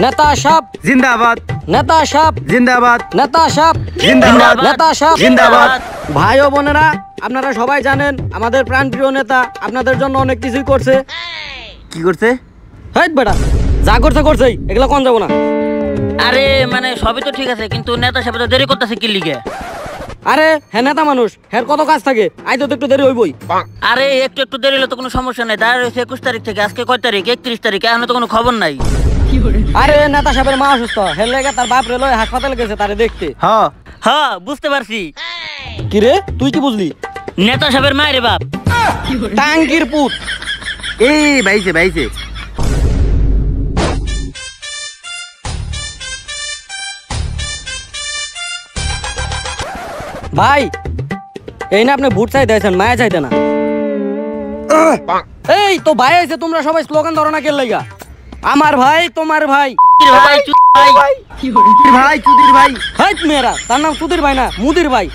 নেতা সাহেব জিন্দাবাদ, নেতা সাহেব জিন্দাবাদ, নেতা সাহেব জিন্দাবাদ, নেতা সাহেব জিন্দাবাদ। ভাই ও বোনেরা, আপনারা সবাই জানেন আমাদের প্রাণপ্রিয় নেতা আপনাদের জন্য অনেক কিছুই করছে। কি করছে? হেই বেটা, যা করছে করছেই, এগুলা কোন যাব না। আরে মানে সবই তো ঠিক আছে, কিন্তু নেতা সাহেব তো দেরি করতেছে কি লিগে? আরে হ্যাঁ, নেতা মানুষ, হ্যাঁ কত কাজ থাকে, আই তো একটু দেরি হইবই। আরে একটু একটু দেরি হলে তো কোনো সমস্যা নাই। দাঁড়া রয়েছে 21 তারিখ থেকে, আজকে কয় তারিখ? 31 তারিখ, এখনো তো কোনো খবর নাই। আরে নেতা সাহেবের মা অসুস্থ, হের লেগে তার বাপ রে লয়ে হাসপাতালে গেছে তারে দেখতে। হ্যাঁ হ্যাঁ বুঝতে পারছি। কি রে, তুই কি বুঝলি? নেতা সাহেবের মায়ের বাপ। টাঙ্কির পুত। এই বাইছে বাইছে। ভাই এই না আপনি ভোট চাইতে আছেন, মায়া চাইতে না। এই তো ভাই আছে, তোমরা সবাই স্লোগান ধরো না, কে লাইগা? আমার ভাই তোমার ভাই। ভাই চুপ ভাই। ভাই চুদির ভাই। হাই মেয়েরা, তার নাম সুধীর ভাই না, মুদির ভাই।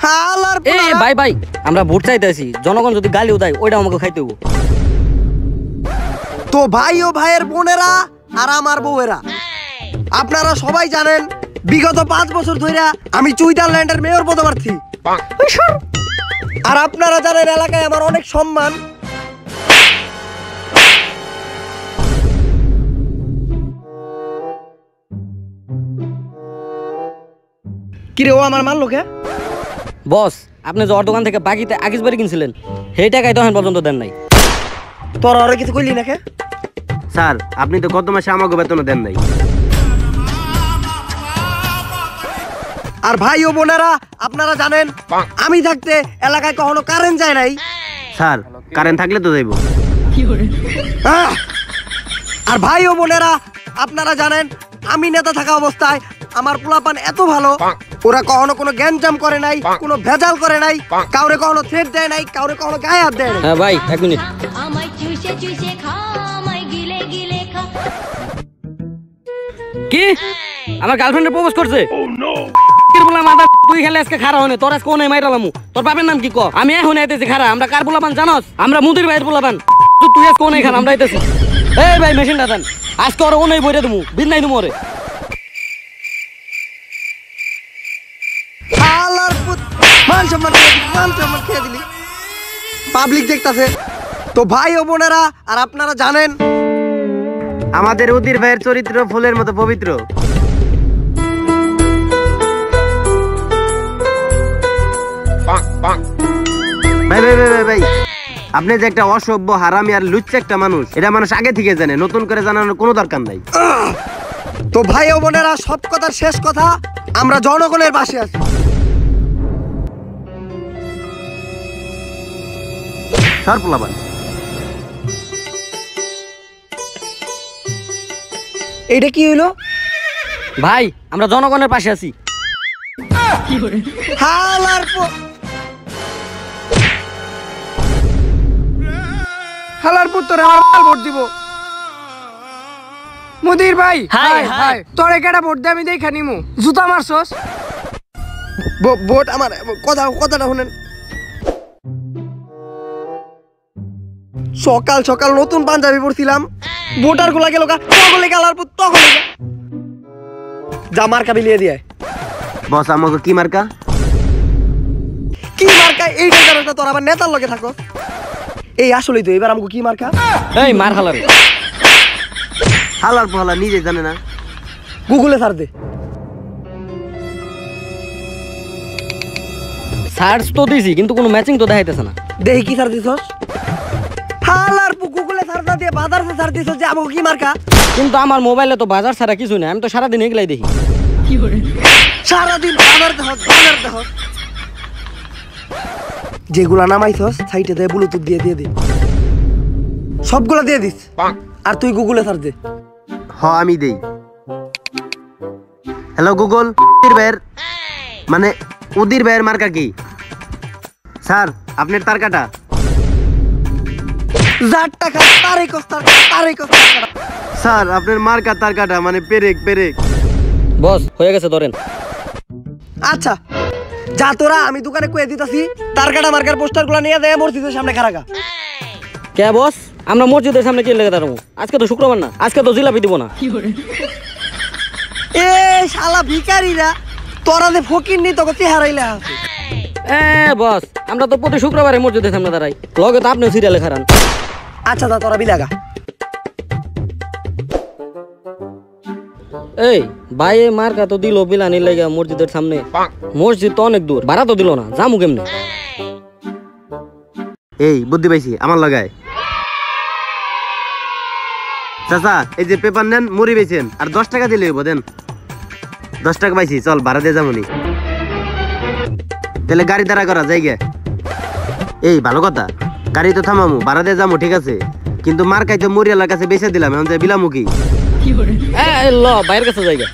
হালার এ ভাই ভাই, আমরা ভোট চাইতে আছি, জনগণ যদি গালিও দেয় ওইটা আমাকে খাইতে হবো। তো ভাই ও ভাইয়ের বোনেরা আর আমার বউয়েরা, আপনারা সবাই জানেন বিগত 5 বছর ধরে আমি সুইজারল্যান্ডের মেয়র পদপ্রার্থী। আর আপনারা জানেন এলাকায় আমার অনেক সম্মান। কিরে ও আমার মানলো কে? বস, আপনি যে ওর দোকান থেকে বাকিতে আগিস বাড়ি কিনছিলেন সেই টাকাই তখন পর্যন্ত দেন নাই। তোর আরে কিছু কইলি না কে? স্যার আপনি তো গত মাসে আমাকে বেতন দেন নাই। আর ভাই ও বোনেরা, আপনারা জানেন আমি থাকতে এলাকায় কখনো কারেন্ট যায় নাই। স্যার কারেন্ট থাকলে তো যাইব। আহ! আর ভাই ও বোনেরা, আপনারা জানেন আমি নেতা থাকা অবস্থায় আমার পোলাপান এত ভালো, ওরা কখনো কোনো গ্যাঞ্জাম করে নাই, কোনো ভেজাল করে নাই, কাউরে কখনো থ্রেট দেয় নাই, কাউরে কখনো গায়ে হাত দেয় নাই। হ্যাঁ ভাই, এক মিনিট। আমায় চুষে চুষে খা, আমায় গিলে গিলে খা। কি আমার গার্লফ্রেন্ডে প্রপোজ করছে? বলা মাথা, তুই খেলে আজকে খারা হনে, তোর আজকে ওনে মাইরালামু। তোর বাপের নাম কি ক? আমি এখন আইতেছি খারা। আমরা কার পোলাপান জানোস? আমরা মুদির ভাইয়ের পোলাপান। তুই আজকে ওনে খারা, আমরা আইতেছি। এই ভাই মেশিনটা দেন, আজকে ওর ওনে বইরে দেবো, বিন নাই দেবো ওরে। শালার পুত, মান সম্মান খেয়ে দিলি, মান সম্মান খেয়ে দিলি। পাবলিক দেখতাছে। তো ভাই ও বোনেরা, আর আপনারা জানেন আমাদের উদির ভাইয়ের চরিত্র ফুলের মতো পবিত্র। ভাই ভাই ভাই ভাই ভাই, আপনি যে একটা অসভ্য হারামি আর লুচ্চা একটা মানুষ, এটা মানুষ আগে থেকে জানে, নতুন করে জানানোর কোনো দরকার নাই। তো ভাই ও বোনেরা, সব কথার শেষ কথা, আমরা জনগণের পাশে আছি। সরপলাবান এইটা কি হইলো? ভাই আমরা জনগণের পাশে আছি। হালার হালার পুত্র আমার ভোট দিব। মুদির ভাই, হাই, হাই। তোরে কেডা ভোট দে আমি দেখা নিমু? জুতা মারছস? ভোট আমার কথাটা শুনেন। সকাল সকাল নতুন পাঞ্জাবি পরছিলাম, ভোটার গুলা গেল তগলে গালার পুত, তগলে যা মার্কা বিলিয়ে দিয়ে। বস আমাকে কি মার্কা? কি মার্কা? এইটা জানোস না? তোর আবার নেতার লগে থাকো। এই আসলেই তো এবার আমাকে কি মার্কা? এই মার খালারে। হালার পহালা নিজে জানে না। গুগলে সার্চ দে। সার্চ তো দিছি, কিন্তু কোনো ম্যাচিং তো দেখাইতেছে না। দেখি কি সার্চ দিছস? হালার পু গুগলে সার্চ না দিয়ে বাজারে সার্চ দিছস যে আমাকে কি মার্কা? কিন্তু আমার মোবাইলে তো বাজার ছাড়া কিছু নেই, আমি তো সারাদিন এগুলাই দেখি। সারাদিন বাজার দেখ। যেগুলা নামাইছস সাইটে দে, ব্লুটুথ দিয়ে দে, সবগুলা দিয়ে দিস। আর তুই গুগলে সার্চ দে। আমি দেই। হ্যালো গুগল, উদির ভাইয়ের মানে উদির ভাইয়ের মার্কা কি? স্যার আপনার তার কাটা। স্যার আপনার মার্কা তার কাটা, মানে পেরেক পেরেক। বস হয়ে গেছে, ধরেন। আচ্ছা যা, তোরা আমি দোকানে কয়ে দিতাছি, তার কাটা মার্কার পোস্টার গুলা নিয়ে দেয় মসজিদের সামনে খারাকা। কে বস? আমরা মসজিদের সামনে কি লেগে দাঁড়াবো? আজকে তো শুক্রবার না, আজকে তো জিলাপি দিব না। এ শালা ভিখারিরা, তোরা যে ফকির নি তোকে চেহারাইলে আছে। বস, আমরা তো প্রতি শুক্রবারে মসজিদের সামনে দাঁড়াই, লগে তো আপনিও সিরিয়ালে খারান। আচ্ছা তা তোরা বিলাগা। এই ভাই মার্কা তো দিল বিলানি লেগে মসজিদের সামনে, মসজিদ তো অনেক দূর, ভাড়া তো দিল না, জামু কেমনে? এই বুদ্ধি পাইছি, আমার লাগায়। চাচা এই যে পেপার নেন, মুড়ি বেচেন, আর 10 টাকা দিলে হইব, দেন। 10 টাকা পাইছি, চল ভাড়া দিয়ে যাবনি। তাহলে গাড়ি দাঁড়া করা জায়গা। এই ভালো কথা, গাড়ি তো থামামু, ভাড়া দিয়ে যাবো, ঠিক আছে, কিন্তু মার খাইতে মরিয়ালার কাছে বেচে দিলাম, এখন যাই বিলামু কি? ল বাইরের কাছে জায়গা।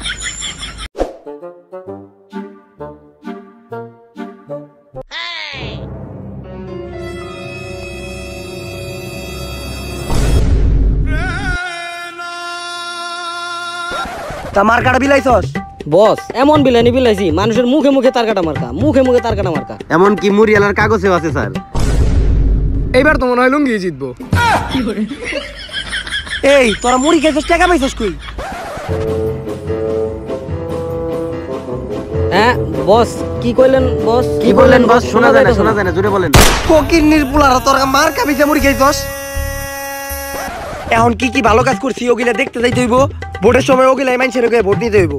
তা মার কাটা বিলাইছস? বস এমন বিলানি বিলাইছি, মানুষের মুখে মুখে তার কাটা মার্কা, মুখে মুখে তার কাটা মার্কা। এমন কি মরিয়ালার কাগজেও আছে স্যার। এইবার তো মনে হয় লুঙ্গি জিতবো। এই তোরা মুড়ি খাইছস, টাকা পাইছস কই? হ্যাঁ বস, কি কইলেন বস? কি বললেন বস? শোনা যায় না, শোনা যায় না, জোরে বলেন। ফকির নির্পুলারা তোরা মার খাবি যে মুড়ি খাইছস। এখন কি কি ভালো কাজ করছি ওগুলা দেখতে যাইতে হইব, ভোটের সময় ওগুলাই মানুষের ওকে ভোট দিতে হইব।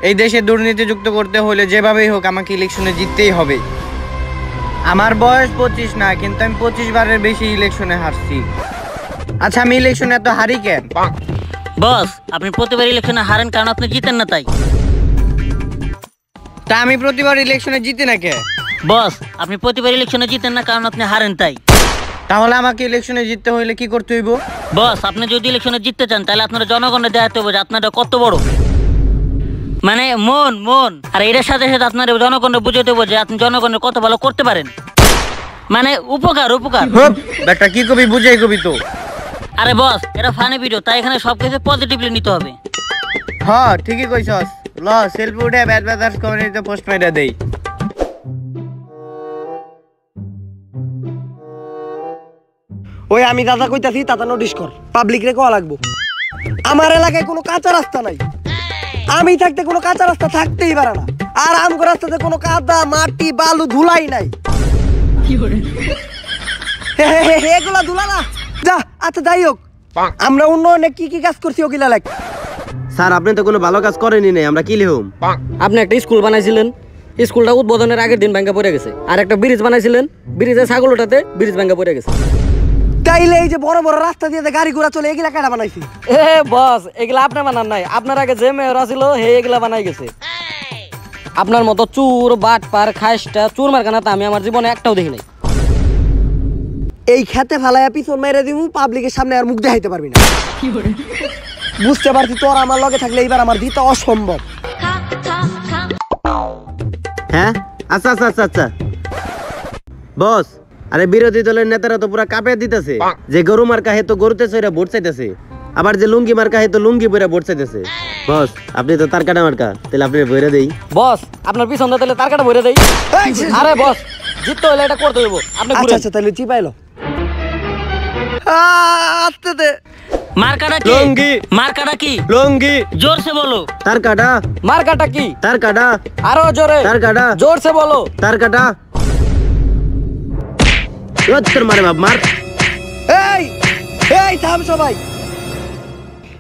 এই দেশে দুর্নীতিযুক্ত করতে হলে যেভাবেই হোক আমাকে ইলেকশনে জিততেই হবে। আমার বয়স 25 না, কিন্তু আমি 25 বারের বেশি ইলেকশনে হারছি। আচ্ছা আমি ইলেকশনে এত হারি কেন? বস, আপনি প্রতিবার ইলেকশনে হারেন কারণ আপনি জিতেন না তাই। তা আমি প্রতিবার ইলেকশনে জিতি না কে? বস, আপনি প্রতিবার ইলেকশনে জিতেন না কারণ আপনি হারেন তাই। তাহলে আমাকে ইলেকশনে জিততে হইলে কি করতে হইব? বস, আপনি যদি ইলেকশনে জিততে চান তাহলে আপনারা জনগণের দেখাতে হবে যে আপনারা কত বড়, মানে মন মন। আর এটার সাথে সাথে আপনার জনগণের বুঝাতে হবে যে আপনি জনগণের কত ভালো করতে পারেন, মানে উপকার উপকার। ব্যাটা কি কবি বুঝাই কবি তো। আরে বস, এটা ফানি ভিডিও, তাই এখানে সবকিছু পজিটিভলি নিতে হবে। হ্যাঁ ঠিকই কইছস। ল সেলফি উঠে ব্যাড ব্যাদার্স কমিউনিটিতে পোস্ট মাইরা দেই। ওই আমি দাদা কইতাছি, তাতা নোটিস কর, পাবলিক রে কোয়া লাগবো। আমার এলাকায় কোনো কাঁচা রাস্তা নাই, আমি থাকতে কোনো কাঁচা রাস্তা থাকতেই পারে না। আর আমগো রাস্তাতে কোনো কাদা মাটি বালু ধুলাই নাই। এগুলা ধুলা না যা। আচ্ছা যাই হোক, আমরা উন্নয়নে কি কি কাজ করছি ওগুলা লাগ। স্যার আপনি তো কোনো ভালো কাজ করেনি নাই, আমরা কি লিখুম? আপনি একটা স্কুল বানাইছিলেন, স্কুলটা উদ্বোধনের আগের দিন ভাঙ্গা পড়ে গেছে। আর একটা ব্রিজ বানাইছিলেন, ব্রিজের ছাগল ওঠাতে ব্রিজ ভাঙ্গা পড়ে গেছে। তাইলে এই যে বড় বড় রাস্তা দিয়ে যে গাড়ি ঘোড়া চলে, এগুলা কেডা বানাইছি? বস, এগুলা আপনি বানান নাই, আপনার আগে যে মেয়র ছিল হে এগুলা বানাই গেছে। আপনার মতো চুর বাটপার খাইস্টা চুর মার্কানা তো আমি আমার জীবনে একটাও দেখি নাই। এই খেতে ফালাইয়া পিছন মেরে দিমু, পাবলিকের সামনে আর মুখ দেখাইতে পারবি না। বুঝতে পারছি তোর আমার লগে থাকলে এইবার আমার দিতে অসম্ভব। খা খা খা হ্যাঁ আচ্ছা আচ্ছা আচ্ছা আচ্ছা বস, আরে বিরোধী দলের নেতারা তো পুরা কাঁপে দিতেছে যে গরু মার্কা হে তো গরুতে চইরা ভোট চাইতেছে, আবার যে লুঙ্গি মার্কা হে তো লুঙ্গি পইরা ভোট চাইতেছে। বস আপনি তো তার কাটা মার্কা, তাহলে আপনি বইরা দেই। বস আপনার পিছন দিলে তার কাটা ভরে দেই। আরে বস, জিততে হলে এটা করতে হইব, আপনি আচ্ছা ঘুরেন। আচ্ছা তাহলে চিপাইলো আসতে দে। মার্কাটা কি? লুঙ্গি। মার্কাটা কি? লুঙ্গি। জোরসে বলো। তার কাটা। মার্কাটা কি? তার কাটা। আরো জোরে। তার কাটা। জোরসে বলো। তার কাটা। তোর মারে বাপ মার। এই এই থাম সবাই।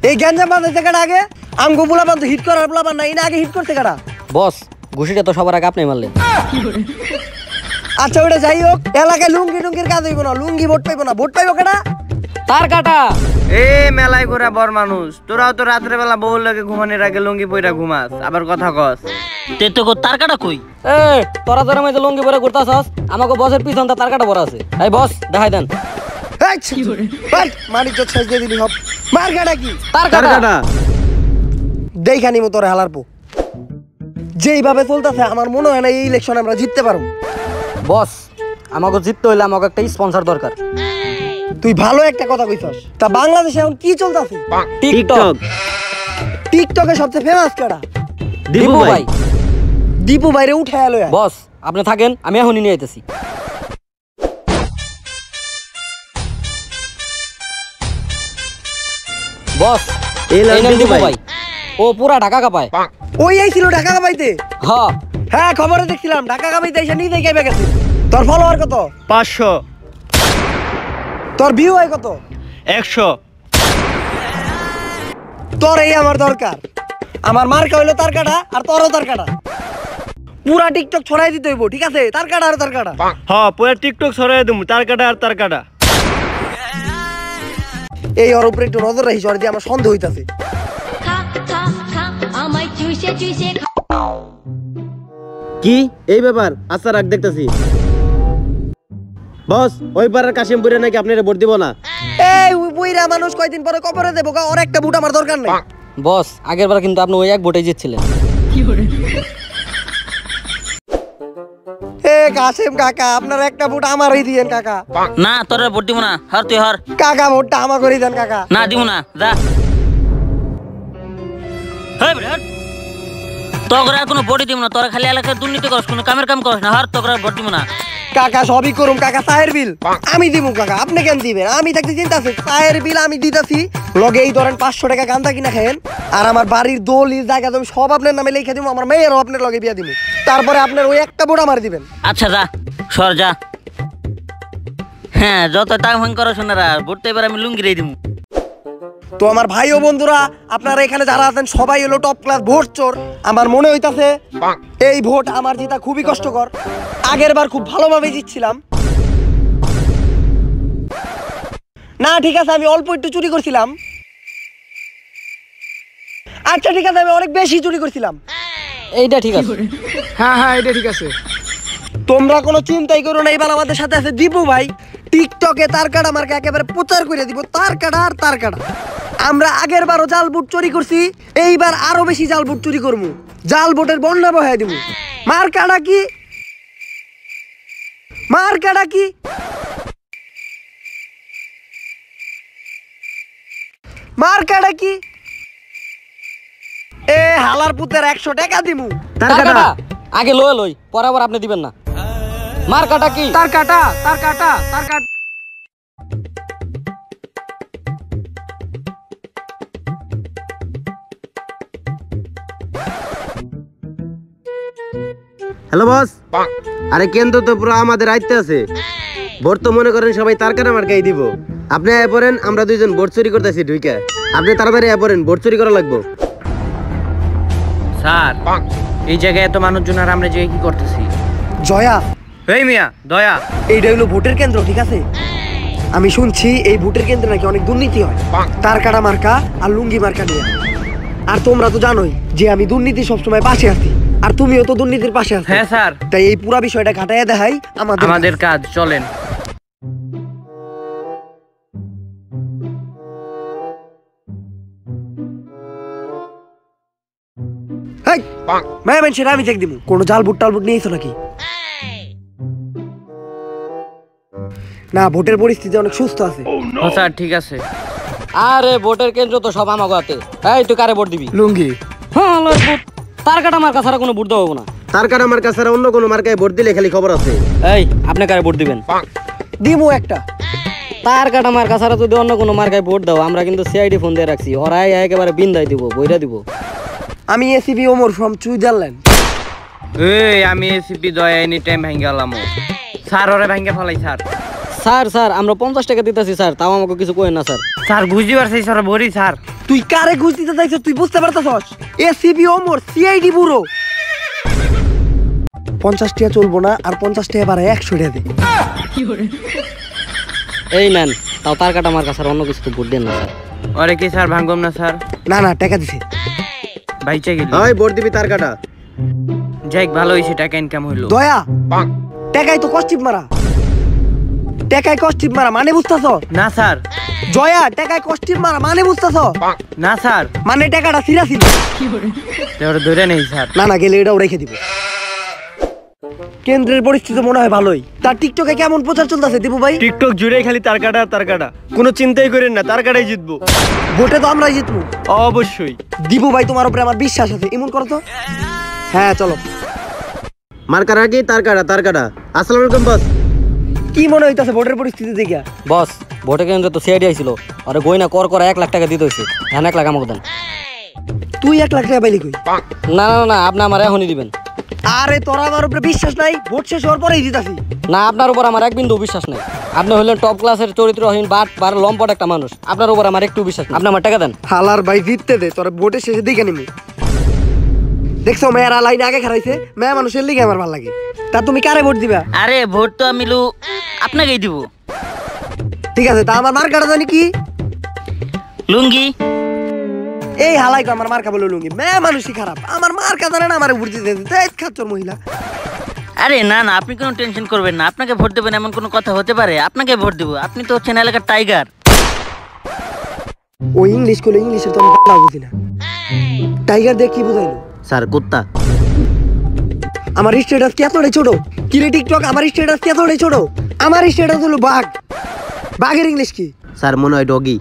এই গ্যাঞ্জাম বাঁধাইছে কাটা আগে? আমগো পোলাপান তো হিট করার পোলাপান না, এনে আগে হিট করতে কাটা। বস ঘুষিটা তো সবার আগে আপনি মারলেন। আচ্ছা ওটা যাই হোক, এলাকায় লুঙ্গি টুঙ্গির কাজ হইব না, লুঙ্গি ভোট পাইবো না। ভোট পাইবো কেটা? তার কাটা। এ মেলায় ঘোরা বড় মানুষ, তোরাও তো রাত্রে বেলা বউর লাগে ঘুমানোর আগে লুঙ্গি পইরা ঘুমাস, আবার কথা কস। তে তো তার কাটা কই? এ তোরা তোরা মাঝে লুঙ্গি পরে ঘুরতাছস, আমাকে বসের পিছনটা তার কাটা পরা আছে। এই বস দেখাই দেন। মানিক ছেড়ে দিয়ে দিবি সব। মার কাটা কি? তার তার কাটা। কাটা। দেখা নিমো তোরে হালার পো। যেইভাবে চলতেছে আমার মনে হয় না এই ইলেকশন আমরা জিততে পারবো। বস আমাকে জিততে হইলে আমাকে একটা স্পন্সর দরকার। তুই ভালো একটা কথা কইছস। তা বাংলাদেশে এখন কি চলতেছে? টিকটক। টিকটকে সবচেয়ে ফেমাস কেডা? দীপু ভাই। দীপু বাইরে উঠে এলো বস আপনি থাকেন, আমি এখনই নিয়ে আইতেছি। বস এই এই নাম দীপু দীপু ভাই। ভাই, ও পুরা ঢাকা কাঁপায়। ওই আইছিল ঢাকা কামাইতে। হ্যাঁ হ্যাঁ খবরে দেখছিলাম ঢাকা কামাইতে এসে নিজেই কেঁপে গেছে। তোর ফলোয়ার কত? 500 তোর ভিউ হয় কত? 100 তোর এই আমার দরকার। আমার মার্কা হইলো তার কাটা আর তোরও তার কাটা। পুরা টিকটক ছড়াই দিতে হইব, ঠিক আছে? তার কাটা আর তার কাটা। হ্যাঁ পুরো টিকটক ছড়াই দেবো, তার কাটা আর তার কাটা। এই ওর উপরে একটু নজর রাখিস, ওর দিয়ে আমার সন্দেহ হইতাছে। খা খা খা আমায় চুষে চুষে খা। কি এই ব্যাপার? আচ্ছা রাখ, দেখতেছি। বস ওই পাড়ার কাশিমপুরে নাকি আপনারা ভোট দিব না। এই ওই বইরা মানুষ কয়দিন পরে কবরে দেবো গা, ওর একটা বুট আমার দরকার নাই। বস আগের বার কিন্তু আপনি ওই এক ভোটে জিতছিলেন। এ কাসেম কাকা, আপনার একটা বুট আমারই দিয়েন কাকা। না তোর ভোট দিব না, হর তুই হর। কাকা ভোটটা আমার করে দেন কাকা। না দিব না, যা। হেই বেটা, হট। তোর আর কোনো ভোটই দিব না, তোরা খালি এলাকায় দুর্নীতি করস, কোনো কামের কাম করস না, হর তোর আর ভোট দিব না। কাকা সবই করুম কাকা, চায়ের বিল আমি দিব কাকা, আপনি কেন দিবেন? আমি থাকতে চিন্তা আছে, চায়ের বিল আমি দিতেছি। লগে এই ধরেন 500 টাকা গান্দা কিনা খাইেন, আর আমার বাড়ির দলিল জায়গা তুমি সব আপনার নামে লিখে দিব, আমার মেয়েরও আপনার লগে বিয়া দিব। তারপরে আপনার ওই একটা ভোট আমার দিবেন। আচ্ছা যা, সর যা। হ্যাঁ যত টাইম ভাঙ করো শোনারা, ভোট তো এবার আমি লুঙ্গি রে দিব। তো আমার ভাই ও বন্ধুরা, আপনারা এখানে যারা আছেন সবাই হলো টপ ক্লাস ভোট চোর। আমার মনে হইতাছে এই ভোট আমার জিতা খুবই কষ্টকর। আগের বার খুব ভালোভাবে জিতছিলাম। না ঠিক আছে, আমি অল্প একটু চুরি করছিলাম। আচ্ছা ঠিক আছে, আমি অনেক বেশি চুরি করছিলাম। এইটা ঠিক আছে। হ্যাঁ হ্যাঁ এটা ঠিক আছে। তোমরা কোনো চিন্তাই করো না, এবার আমাদের সাথে আছে দীপু ভাই। টিকটকে তার কাটা মার্কা একেবারে প্রচার করে দিব, তার কাটা আর তার কাটা। আমরা আগের বারও জাল বুট চুরি করছি, এইবার আরো বেশি জাল বুট চুরি করবো। জাল বুটের বন্যা বহাই দিব। মার্কাটা কি? মার্কাটা কি? মার্কাটা কি? এ হালার পুতের 100 টাকা দিমু। তার তার কাটা কাটা আগে লয়ে লই, পরে আবার আপনি দিবেন না। মার কাটা কি? তার কাটা, তার কাটা, তার কাটা। Hello boss. আরে কেন্দ্র তো পুরো আমাদের আইতে আছে। ভোট তো মনে করেন সবাই তার কাটা মার্কাই দিব। আপনি আয় পড়েন, আমরা দুইজন ভোট চুরি করতেছি ঢুইকা। আপনি তাড়াতাড়ি আয় পড়েন, ভোট চুরি করা লাগবো। স্যার এই জায়গায় এত মানুষজন আর আমরা যে কি করতেছি? জয়া, এই মিয়া দয়া, এইটা হলো ভোটের কেন্দ্র, ঠিক আছে? আমি শুনছি এই ভোটের কেন্দ্রে নাকি অনেক দুর্নীতি হয়, তার কাটা মার্কা আর লুঙ্গি মার্কা নিয়ে। আর তোমরা তো জানোই যে আমি দুর্নীতি সবসময় পাশে আছি, আর তুমিও তো দুর্নীতির পাশে আছো। হ্যাঁ স্যার, তাই এই পুরা বিষয়টা ঘাটাইয়া দেখাই আমাদের কাজ। চলেন। সেটা আমি চেক দিব। কোনো জাল বুট টাল বুট নিয়েছো নাকি? না, ভোটের পরিস্থিতি অনেক সুস্থ আছে। ও স্যার ঠিক আছে। আরে ভোটের কেন্দ্র তো সব আমাগো হাতে। এই তুই কারে ভোট দিবি? লুঙ্গি। হ্যাঁ লয় ভোট। তার কাটা মার্কা ছাড়া কোনো ভোট দেওয়া হবে না। তার কাটা মার্কা ছাড়া অন্য কোনো মার্কায় ভোট দিলে খালি খবর আছে। এই আপনি কারে ভোট দিবেন? দিমু একটা। তার কাটা মার্কা ছাড়া যদি অন্য কোনো মার্কায় ভোট দাও, আমরা কিন্তু সিআইডি ফোন দিয়ে রাখছি, ওরাই একেবারে বিন্দাই দিব, বইরা দিব। আমি এসিপি ওমর ফ্রম সুইজারল্যান্ড। এই আমি এসিপি দয়া এনি টাইম ভাঙ্গা গেলাম। স্যার ওরে ভাঙ্গা ফলাই স্যার। স্যার স্যার আমরা 50 টাকা দিতেছি স্যার, তাও আমাকে কিছু কই না স্যার। স্যার বুঝতে পারছি স্যার, ভরি স্যার। তুই কারে ঘুষ দিতে চাইছিস তুই বুঝতে পারতাছস? ACP Omar CID bureau. 50 টাকা চলবো না, আর 50 টাকা বাড়ায় 100 টাকা দে। এই নেন, তাও তার কাটা মার্কা ছাড়া অন্য কিছু তো ভোট দেন না স্যার। ওরে কি স্যার ভাঙ্গম না স্যার? না না, টাকা দিছে। বাইচা গেল। ওই ভোট দিবি তার কাটা। যাই ভালো হইছে, টাকা ইনকাম হইলো। দয়া, টাকায় তো কষ্টিপ মারা। টাকায় কষ্টিপ মারা মানে বুঝতাছ? না স্যার। জয়া, টাকায় কষ্টিপ মারা মানে বুঝতাছ? না স্যার। মানে টাকাটা সিরা ছিল। ওরে ধরে নেই স্যার। না না, গেলে এটাও রেখে দিব। কেন্দ্রের পরিস্থিতি মনে হয় ভালোই। তার টিকটকে কেমন প্রচার চলতেছে দীপু ভাই? টিকটক জুড়ে খালি তার কাটা আর তার কাটা, কোনো চিন্তাই করেন না, তার কাটাই জিতবো। ভোটে তো আমরাই জিতবো অবশ্যই। দীপু ভাই, তোমার উপরে আমার বিশ্বাস আছে। এমন করো তো। হ্যাঁ চলো। মার্কার আগে তার কাটা। আসসালামু আলাইকুম বস। কি মনে হইতাছে ভোটের পরিস্থিতি দেখিয়া? বস ভোটে কেন্দ্রে তো সিআইডি আইছিল আরে গইনা কর 1 লাখ টাকা দিতে হইছে এখন 1 লাখ আমাকে দেন। তুই 1 লাখ টাকা পাইলি কই? না না না আপনি আমার এখনই দিবেন। আরে তোরা আমার উপরে বিশ্বাস নাই? ভোট শেষ হওয়ার পরেই দিতাছি। না আপনার উপর আমার এক বিন্দু বিশ্বাস নেই। আপনি হলেন টপ ক্লাসের চরিত্রহীন বাট লম্পট একটা মানুষ। আপনার উপর আমার একটু বিশ্বাস নেই। আপনি আমার টাকা দেন। হালার ভাই জিততে দে, তোরা ভোটের শেষে দেখে নিবি। দেখছো মেয়েরা লাইনে আগে খারাইছে, মেয়ে মানুষের লিগে আমার ভালো লাগে। তা তুমি কারে ভোট দিবা? আরে ভোট তো আমি আপনাকেই দিব। ঠিক আছে, তা আমার মার্কাটা জানি কি? লুঙ্গি। এই হালাই তো আমার মার্কা বলে লুঙ্গি। মেয়ে মানুষই খারাপ, আমার মার্কা জানে না আমার ভোট দিতে দিতে খাচ্চর মহিলা। আরে না না আপনি কোনো টেনশন করবেন না, আপনাকে ভোট দেবেন এমন কোনো কথা হতে পারে? আপনাকে ভোট দেবো, আপনি তো হচ্ছেন এলাকার টাইগার। ও ইংলিশ করলে ইংলিশের তো আমি বুঝি না। টাইগার দিয়ে কি বুঝাইলো? স্যার কুত্তা। আমার স্ট্যাটাস কি এতটাই ছোট? কিরে টিকটক আমার স্ট্যাটাস কি এতটাই ছোট? আমার স্ট্যাটাস হলো বাঘ। বাঘের ইংলিশ কি? স্যার মনে হয় ডগি।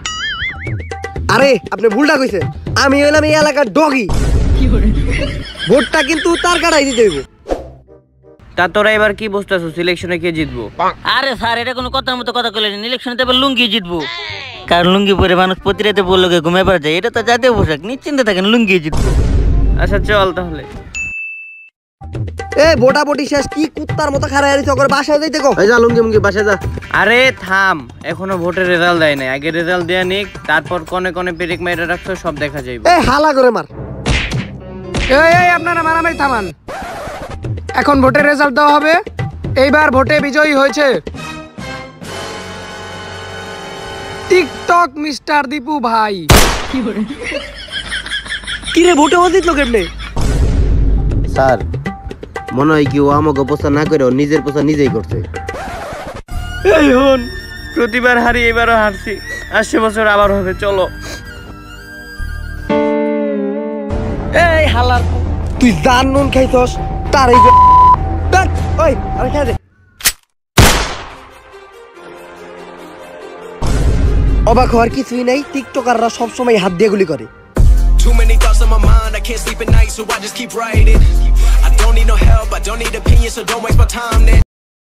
আরে আপনি ভুলটা কইছেন, আমি হইলাম এই এলাকার ডগি। ভোটটা কিন্তু তার কাটাই দিতে হইব। তা তোরা এবার কি বুঝতেছো সিলেকশনে কে জিতবো? আরে স্যার এটা কোনো কথার মতো কথা কইলেন, ইলেকশনে তো এবার লুঙ্গি জিতবো। কারণ লুঙ্গি পরে মানুষ প্রতি রাতে বললো ঘুমায় পারা যায়, এটা তো জাতীয় পোশাক, নিশ্চিন্তে থাকেন লুঙ্গি জিতবো। আচ্ছা চল তাহলে। এ ভোটাভুটি শেষ, কি কুত্তার মতো খারাপ আছিস? ওকে বাসায় যাইতে কও। এই যা লুঙ্গি বাসায় যা। আরে থাম, এখনো ভোটের রেজাল্ট দেয় নাই, আগে রেজাল্ট দেয়া নিক, তারপর কোনে কোনে পেরেক মাইরা রাখছো সব দেখা যাইবে। এ হালা করে মার। এই আপনারা মারামারি থামান। এখন ভোটের রেজাল্ট দেওয়া হবে। এইবার ভোটে বিজয়ী হয়েছে টিকটক মিস্টার দীপু ভাই। কি রে ভোটে জিতলো কেমনে? স্যার মনে হয় কি ও আমাকে প্রচার না করে ও নিজের প্রচার নিজেই করছে। এই হন, প্রতিবার হারি এবারও হারছি, আসছে বছর আবার হবে, চলো। এই হালার তুই জান নুন খাইছস তার এই ওই আরে খেয়ে দে। অবাক হওয়ার কিছুই নাই, টিকটকাররা সবসময় হাত দিয়ে গুলি করে। Too many thoughts on my mind, I can't sleep at night, so I just keep writing. I don't need no help, I don't need opinions, so don't waste my time then.